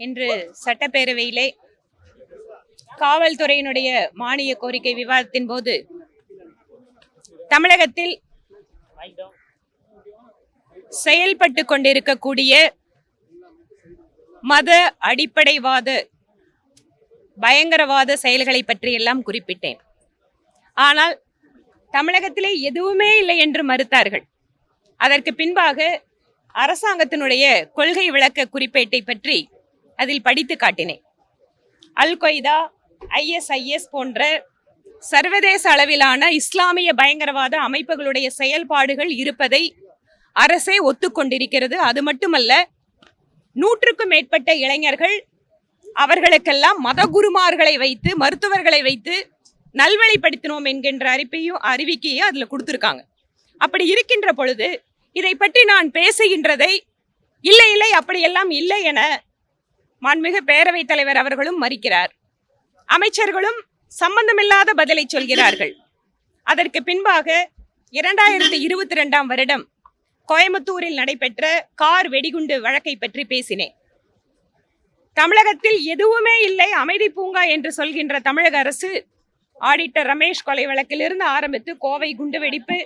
இன்று சட்டப்பேரவையிலே காவல்துறையினுடைய மானிய கோரிக்கை விவாதத்தின் போது தமிழகத்தில் செயல்பட்டு கொண்டிருக்கக்கூடிய மத அடிப்படைவாத பயங்கரவாத செயல்களை பற்றி எல்லாம் குறிப்பிட்டேன். ஆனால் தமிழகத்திலே எதுவுமே இல்லை என்று மறுத்தார்கள். அதற்கு பின்பாக அரசாங்கத்தினுடைய கொள்கை விளக்க குறிப்பேட்டை பற்றி அதில் படித்து காட்டினேன். அல் கொய்தா, ISIS போன்ற சர்வதேச அளவிலான இஸ்லாமிய பயங்கரவாத அமைப்புகளுடைய செயல்பாடுகள் இருப்பதை அரசே ஒத்துக்கொண்டிருக்கிறது. அது மட்டுமல்ல, 100க்கும் மேற்பட்ட இளைஞர்கள் அவர்களுக்கெல்லாம் மதகுருமார்களை வைத்து, மருத்துவர்களை வைத்து நல்வழிப்படுத்தினோம் என்கின்ற அறிவிக்கையும் அதுல கொடுத்திருக்காங்க. அப்படி இருக்கின்ற பொழுது இதை பற்றி நான் பேசுகின்றதை இல்லை இல்லை அப்படியெல்லாம் இல்லை என மாண்புமிகு பேரவைத் தலைவர் அவர்களும் மறுக்கிறார். அமைச்சர்களும் சம்பந்தமில்லாத பதிலை சொல்கிறார்கள். அதற்கு பின்பாக 2022ஆம் வருடம் கோயம்புத்தூரில் நடைபெற்ற கார் வெடிகுண்டு வழக்கை பற்றி பேசினேன். தமிழகத்தில் எதுவுமே இல்லை, அமைதி பூங்கா என்று சொல்கின்ற தமிழக அரசு ஆடிட்டர் ரமேஷ் கொலை வழக்கிலிருந்து ஆரம்பித்து கோவை குண்டுவெடிப்பு,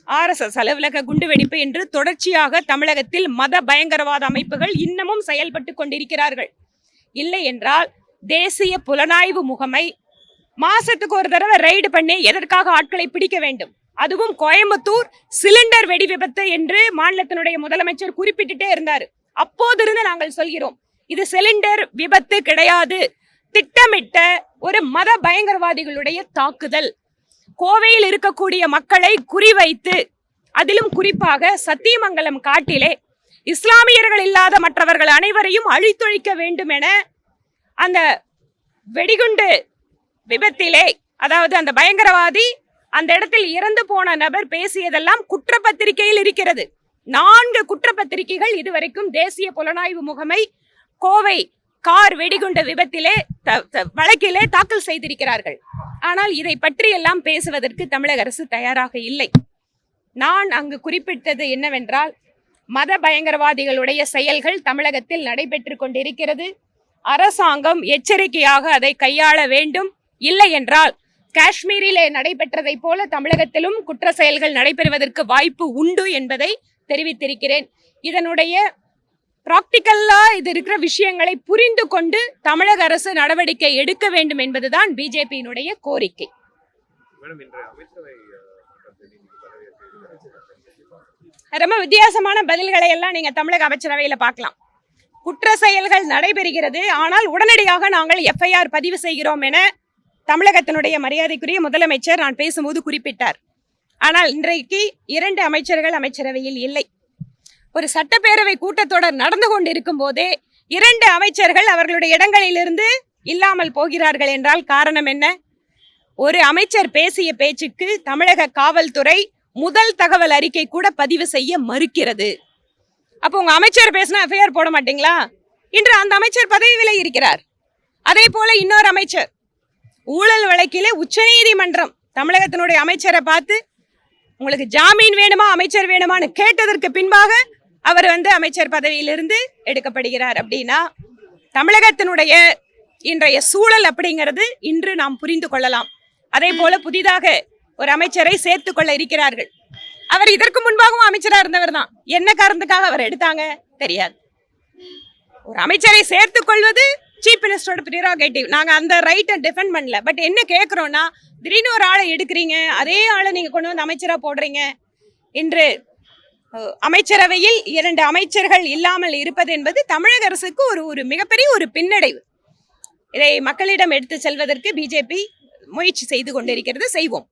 RSS அலுவலக குண்டுவெடிப்பு என்று தொடர்ச்சியாக தமிழகத்தில் மத பயங்கரவாத அமைப்புகள் இன்னமும் செயல்பட்டு கொண்டிருக்கிறார்கள். இல்லை என்றால் தேசிய புலனாய்வு முகமை மாசத்துக்கு ஒரு தடவை ரைடு பண்ணி எதற்காக ஆட்களை பிடிக்க வேண்டும். அதுவும் கோயம்புத்தூர் சிலிண்டர் வெடி விபத்து என்று மாநிலத்தினுடைய முதலமைச்சர் குறிப்பிட்டுட்டே இருந்தார். அப்போதிருந்து நாங்கள் சொல்கிறோம், இது சிலிண்டர் விபத்து கிடையாது, திட்டமிட்ட ஒரு மத பயங்கரவாதிகளுடைய தாக்குதல். கோவையில் இருக்கக்கூடிய மக்களை குறிவைத்து, அதிலும் குறிப்பாக சத்தியமங்கலம் காட்டிலே இஸ்லாமியர்கள் இல்லாத மற்றவர்கள் அனைவரையும் அழித்தொழிக்க வேண்டும் என அந்த வெடிகுண்டு விபத்திலே, அதாவது அந்த பயங்கரவாதி அந்த இடத்தில் இறந்து போன நபர் பேசியதெல்லாம் குற்றப்பத்திரிகையில் இருக்கிறது. 4 குற்றப்பத்திரிகைகள் இதுவரைக்கும் தேசிய புலனாய்வு முகமை கோவை கார் வெடிகுண்டு விபத்திலே வழக்கிலே தாக்கல் செய்திருக்கிறார்கள். ஆனால் இதை பற்றி எல்லாம் பேசுவதற்கு தமிழக அரசு தயாராக இல்லை. நான் அங்கு குறிப்பிட்டது என்னவென்றால், மத பயங்கரவாதிகளுடைய செயல்கள் தமிழகத்தில் நடைபெற்று கொண்டிருக்கிறது. அரசாங்கம் எச்சரிக்கையாக அதை கையாள வேண்டும். இல்லை என்றால் காஷ்மீரிலே நடைபெற்றதை போல தமிழகத்திலும் குற்ற செயல்கள் நடைபெறுவதற்கு வாய்ப்பு உண்டு என்பதை தெரிவித்திருக்கிறேன். இதனுடைய பிராக்டிக்கலா இது இருக்கிற விஷயங்களை புரிந்து கொண்டு தமிழக அரசு நடவடிக்கை எடுக்க வேண்டும் என்பதுதான் பிஜேபியினுடைய கோரிக்கை. ரொம்ப வித்தியாசமான பதில்களை எல்லாம் நீங்க தமிழக அமைச்சரவையில பார்க்கலாம். குற்ற செயல்கள் நடைபெறுகிறது, ஆனால் உடனடியாக நாங்கள் FIR பதிவு செய்கிறோம் என தமிழகத்தினுடைய மரியாதைக்குரிய முதலமைச்சர் நான் பேசும்போது குறிப்பிட்டார். ஆனால் இன்றைக்கு 2 அமைச்சர்கள் அமைச்சரவையில் இல்லை. ஒரு சட்டப்பேரவை கூட்டத்தொடர் நடந்து கொண்டிருக்கும் போதே 2 அமைச்சர்கள் அவர்களுடைய இடங்களிலிருந்து இல்லாமல் போகிறார்கள் என்றால் காரணம் என்ன? ஒரு அமைச்சர் பேசிய பேச்சுக்கு தமிழக காவல்துறை முதல் தகவல் அறிக்கை கூட பதிவு செய்ய மறுக்கிறது. அப்போ உங்க அமைச்சர் பேசினா FIR போட மாட்டீங்களா? இன்று அந்த அமைச்சர் பதவி விலகி இருக்கிறார். அதே போல இன்னொரு அமைச்சர் ஊழல் வழக்கிலே உச்சநீதிமன்றம் தமிழகத்தினுடைய அமைச்சரை பார்த்து உங்களுக்கு ஜாமீன் வேணுமா, அமைச்சர் வேணுமான்னு கேட்டதற்கு பின்பாக அவர் அமைச்சர் பதவியிலிருந்து எடுக்கப்படுகிறார். அப்படின்னா தமிழகத்தினுடைய இன்றைய சூழல் அப்படிங்கிறது இன்று நாம் புரிந்து கொள்ளலாம். அதே போல புதிதாக ஒரு அமைச்சரை சேர்த்து கொள்ள இருக்கிறார்கள். அவர் இதற்கு முன்பாகவும் அமைச்சராக இருந்தவர் தான். என்ன காரணத்துக்காக அவர் எடுத்தாங்க தெரியாது. ஒரு அமைச்சரை சேர்த்துக் கொள்வது சீஃப் மினிஸ்டரோட ப்ரிரோகேட்டிவ். நாங்க அந்த ரைட்டை டிஃபெண்ட் பண்ணல. பட் என்ன கேட்கிறோம்னா, திடீர்னு ஒரு ஆளை எடுக்கிறீங்க, அதே ஆளை நீங்க கொண்டு வந்து அமைச்சரா போடுறீங்க. இன்று அமைச்சரவையில் 2 அமைச்சர்கள் இல்லாமல் இருப்பது என்பது தமிழக அரசுக்கு ஒரு மிகப்பெரிய ஒரு பின்னடைவு. இதை மக்களிடம் எடுத்து செல்வதற்கு பிஜேபி முயற்சி செய்து கொண்டிருக்கிறது. செய்வோம்.